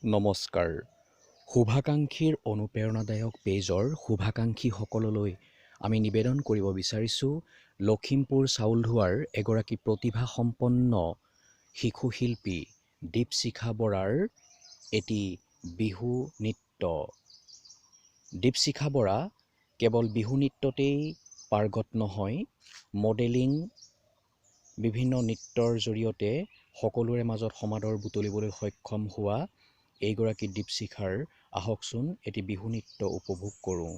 নমস্কাৰ। শুভাকাংক্ষীৰ অনুপ্ৰেৰণাদায়ক পেজৰ শুভাকাংক্ষীসকললৈ আমি নিবেদন কৰিব বিচাৰিছোঁ লখিমপুৰ চাউলধোৱাৰ এগৰাকী প্ৰতিভাসম্পন্ন শিশু শিল্পী দীপশিখা বৰাৰ এটি বিহু নৃত্য। দীপশিখা বৰা কেৱল বিহু নৃত্যতেই পাৰ্গত নহয়, মডেলিং, বিভিন্ন নৃত্যৰ জৰিয়তে সকলোৰে মাজত সমাদৰ বুটলিবলৈ সক্ষম হোৱা এইগৰাকী দীপশিখাৰ আহকচোন এটি বিহু নৃত্য উপভোগ কৰোঁ।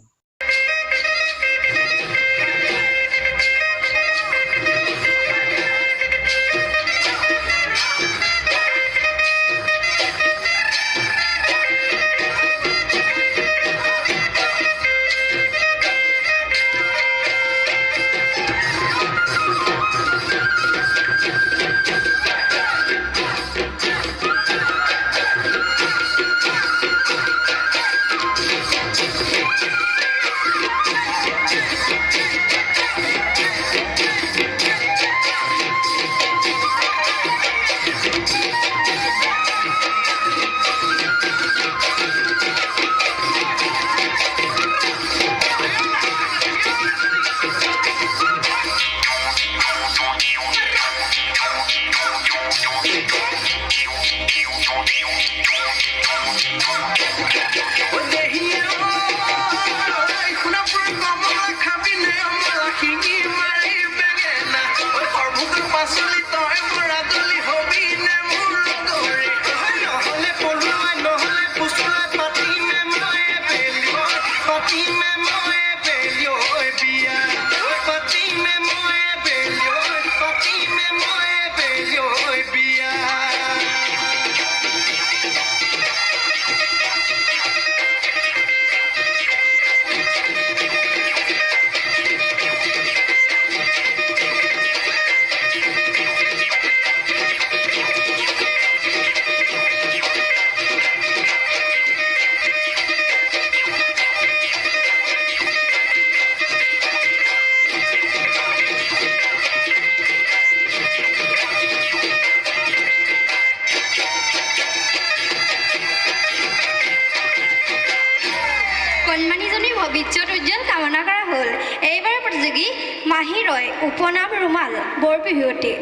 কণমানিজনীৰ ভৱিষ্যত উজ্জ্বল কামনা কৰা হ'ল। এইবাৰৰ প্ৰতিযোগী মাহি ৰয়, উপনাম ৰুমাল, বৰপিহুৱতী।